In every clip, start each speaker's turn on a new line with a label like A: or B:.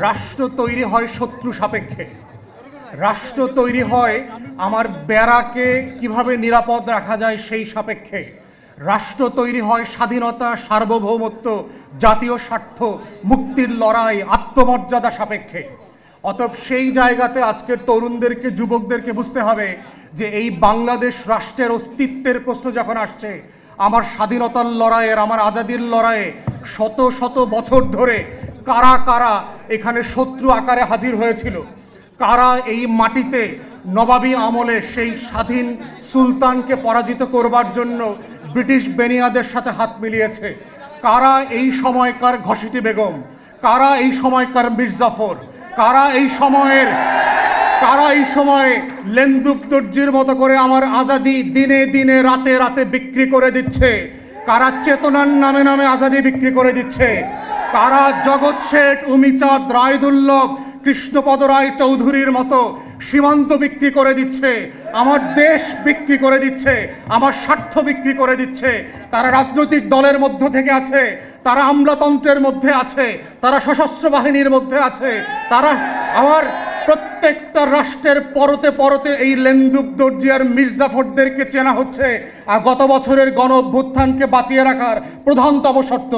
A: রাষ্ট্র তৈরি হয় শত্রু সাপেক্ষে, রাষ্ট্র তৈরি হয় আমার বেড়াকে কিভাবে নিরাপদ রাখা যায় সেই সাপেক্ষে, রাষ্ট্র তৈরি হয় স্বাধীনতা, সার্বভৌমত্ব, জাতীয় স্বার্থ, মুক্তির লড়াই, আত্মমর্যাদা সাপেক্ষে। অতএব সেই জায়গাতে আজকের তরুণদেরকে, যুবকদেরকে বুঝতে হবে যে এই বাংলাদেশ রাষ্ট্রের অস্তিত্বের প্রশ্ন যখন আসছে, আমার স্বাধীনতার লড়াইয়ের, আমার আজাদির লড়াইয়ে শত শত বছর ধরে কারা কারা এখানে শত্রু আকারে হাজির হয়েছিল, কারা এই মাটিতে নবাবী আমলে সেই স্বাধীন সুলতানকে পরাজিত করবার জন্য ব্রিটিশ বেনিয়াদের সাথে হাত মিলিয়েছে, কারা এই সময়কার ঘসিটি বেগম, কারা এই সময়কার মির্জাফর, কারা এই সময়ে লেন্দুক দর্জির মতো করে আমার আজাদি দিনে দিনে রাতে রাতে বিক্রি করে দিচ্ছে, কারা চেতনার নামে নামে আজাদি বিক্রি করে দিচ্ছে, কারা জগৎ শেঠ, উমিচাঁদ, রায়দুল্লভ, কৃষ্ণপদ রায় চৌধুরীর মতো সীমান্ত বিক্রি করে দিচ্ছে, আমার দেশ বিক্রি করে দিচ্ছে, আমার স্বার্থ বিক্রি করে দিচ্ছে। তারা রাজনৈতিক দলের মধ্য থেকে আছে, তারা আমলাতন্ত্রের মধ্যে আছে, তারা সশস্ত্র বাহিনীর মধ্যে আছে, তারা আমার প্রত্যেকটা রাষ্ট্রের পরতে পরতে এই লেন্দুক দর্জি আর মির্জাফরদেরকে চেনা হচ্ছে আর গত বছরের গণ অভ্যুত্থানকে বাঁচিয়ে রাখার প্রধানতম শর্ত।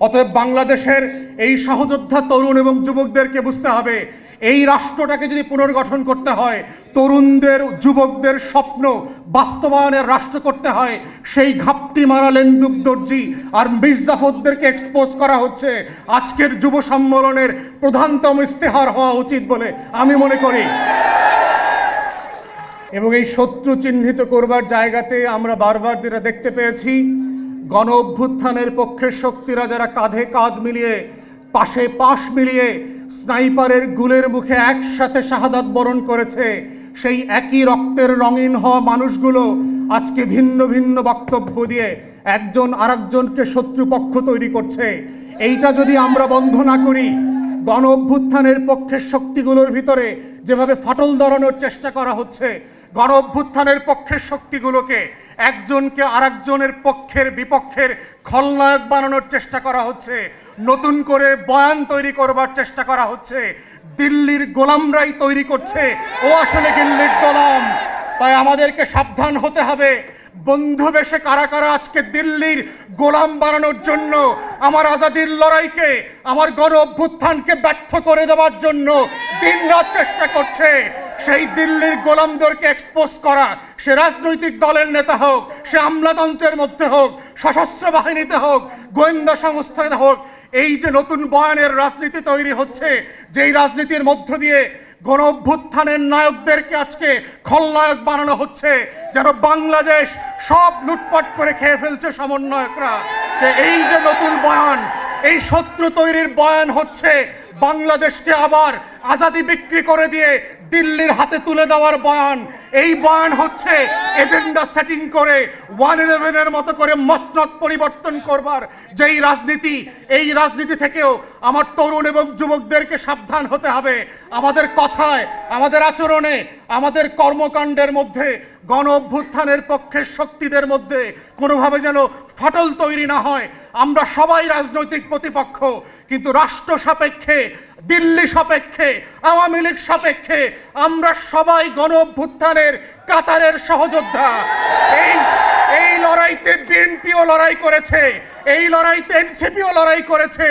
A: অতএব বাংলাদেশের এই সহযোদ্ধা তরুণ এবং যুবকদেরকে বুঝতে হবে, এই রাষ্ট্রটাকে যদি পুনর্গঠন করতে হয়, তরুণদের, যুবকদের স্বপ্ন বাস্তবায়নের রাষ্ট্র করতে হয়, সেই ঘাপটি মারা লেন্দুক দর্জি আর মির্জাফরদেরকে এক্সপোজ করা হচ্ছে আজকের যুব সম্মেলনের প্রধানতম ইস্তেহার হওয়া উচিত বলে আমি মনে করি। এবং এই শত্রু চিহ্নিত করবার জায়গাতে আমরা বারবার যেটা দেখতে পেয়েছি, গণ অভ্যুত্থানের পক্ষের শক্তিরা যারা কাঁধে কাঁধ মিলিয়ে, পাশে পাশ মিলিয়ে স্নাইপারের গুলের মুখে একসাথে শাহাদাত বরণ করেছে, সেই একই রক্তের রঙিন হওয়া মানুষগুলো আজকে ভিন্ন ভিন্ন বক্তব্য দিয়ে একজন আরেকজনকে শত্রুপক্ষ তৈরি করছে। এইটা যদি আমরা বন্ধ না করি, গণ অভ্যুত্থানের পক্ষের শক্তিগুলোর ভিতরে যেভাবে ফাটল ধরানোর চেষ্টা করা হচ্ছে, গণ অভ্যুত্থানের পক্ষের শক্তিগুলোকে একজনকে আরেকজনের পক্ষের বিপক্ষের খলনায়ক বানানোর চেষ্টা করা হচ্ছে, নতুন করে বয়ান তৈরি করবার চেষ্টা করা হচ্ছে, দিল্লির গোলামরাই তৈরি করছে ও আসলে দিল্লির গোলাম। তাই আমাদেরকে সাবধান হতে হবে, বন্ধু বেশে কারা কারা আজকে দিল্লির গোলাম বানানোর জন্য, আমার আজাদির লড়াইকে, আমার গণ অভ্যুত্থানকে ব্যর্থ করে দেওয়ার জন্য দিনরাত চেষ্টা করছে। সেই দিল্লির গোলামদেরকে এক্সপোজ করা, সে রাজনৈতিক দলের নেতা হোক, সে আমলাতন্ত্রের মধ্যে হোক, সশস্ত্র বাহিনীতে হোক, গোয়েন্দা সংস্থায় হোক, এই যে নতুন বয়ানের রাজনীতি তৈরি হচ্ছে, যেই রাজনীতির মধ্য দিয়ে গণ অভ্যুত্থানের নায়কদেরকে আজকে খলনায়ক বানানো হচ্ছে, যেন বাংলাদেশ সব লুটপাট করে খেয়ে ফেলছে সমন্বয়করা। এই যে নতুন বয়ান, এই শত্রু তৈরির বয়ান হচ্ছে বাংলাদেশকে আবার আজাদি বিক্রি করে দিয়ে দিল্লির হাতে তুলে দেওয়ার বয়ান। এই বয়ান হচ্ছে এজেন্ডা সেটিং করে 111-এর মতো করে মসনদ পরিবর্তন করবার যেই রাজনীতি, এই রাজনীতি থেকেও আমার তরুণ এবং যুবকদেরকে সাবধান হতে হবে। আমাদের কথায়, আমাদের আচরণে, আমাদের কর্মকাণ্ডের মধ্যে গণ অভ্যুত্থানের পক্ষের শক্তিদের মধ্যে কোনোভাবে যেন ফাটল তৈরি না হয়। আমরা সবাই রাজনৈতিক প্রতিপক্ষ, কিন্তু রাষ্ট্র সাপেক্ষে, দিল্লি সাপেক্ষে, আওয়ামী লীগ সাপেক্ষে আমরা সবাই গণ অভ্যুত্থানের কাতারের সহযোদ্ধা। এই লড়াইতে বিএনপিও লড়াই করেছে, এই লড়াইতে এনসিপিও লড়াই করেছে,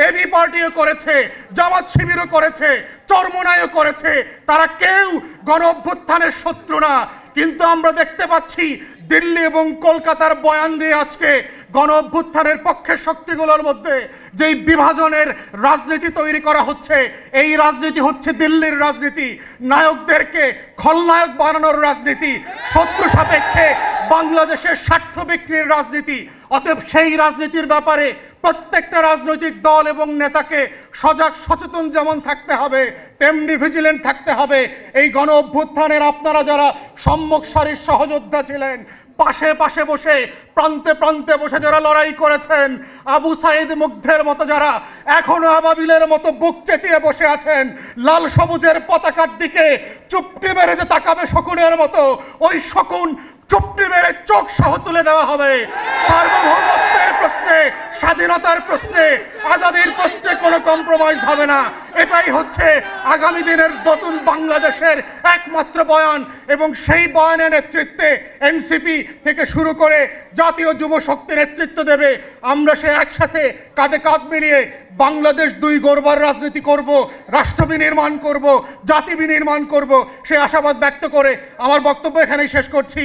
A: এবি পার্টিও করেছে, জামাত শিবিরও করেছে, চরমোনাইও করেছে। তারা কেউ গণ অভ্যুত্থানের শত্রু না। কিন্তু আমরা দেখতে পাচ্ছি দিল্লি এবং কলকাতার বয়ান দিয়ে আজকে গণ অভ্যুত্থানের পক্ষের শক্তিগুলোর মধ্যে যেই বিভাজনের রাজনীতি তৈরি করা হচ্ছে, এই রাজনীতি হচ্ছে দিল্লির রাজনীতি, নায়কদেরকে খলনায়ক বানানোর রাজনীতি, শত্রু সাপেক্ষে বাংলাদেশের স্বার্থ বিক্রির রাজনীতি। অতএব সেই রাজনীতির ব্যাপারে প্রত্যেকটা রাজনৈতিক দল এবং নেতাকে সজাগ সচেতন যেমন থাকতে হবে, তেমনি ভিজিলেন্ট থাকতে হবে। এই গণ অভ্যুত্থানের আপনারা যারা সম্মুখ সারির সহযোদ্ধা ছিলেন, পাশে পাশে বসে, প্রান্তে প্রান্তে বসে যারা লড়াই করেছেন, আবু সাইদ মুগ্ধের মতো যারা এখনো আবাবিলের মতো বুক চেতিয়ে বসে আছেন, লাল সবুজের পতাকার দিকে চুপটি মেরে যে তাকাবে শকুনের মতো, ওই শকুন চুপটি মেরে চোখ সহ তুলে দেওয়া হবে। সার্বভৌমত্বের প্রশ্নে, স্বাধীনতার প্রশ্নে, আজাদির প্রশ্নে কোনো কম্প্রোমাইজ হবে না। এটাই হচ্ছে আগামী দিনের নতুন বাংলাদেশের একমাত্র বয়ান, এবং সেই বয়ানের নেতৃত্বে এনসিপি থেকে শুরু করে জাতীয় যুব শক্তি নেতৃত্ব দেবে। আমরা সে একসাথে কাঁধে কাঁধ মিলিয়ে বাংলাদেশ দুই গড়বার রাজনীতি করব, রাষ্ট্র বিনির্মাণ করব, জাতি বিনির্মাণ করব, সে আশাবাদ ব্যক্ত করে আমার বক্তব্য এখানেই শেষ করছি।